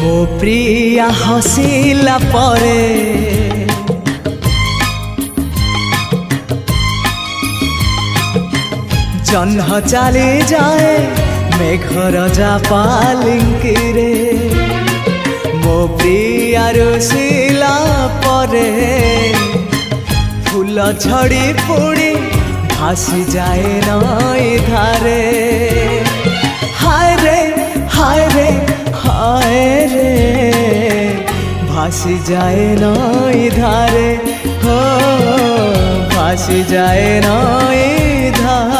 मो प्रिया हसिला परे जह्न चली जाए मेघर जापालिंकी रे मो प्रिया रुसिला परे फूल झड़ी पुड़ी भासी जाए नई धारे हाय रे हाय रे हाय रे भासी जाए नई धारे हो भासी जाए नई धारे।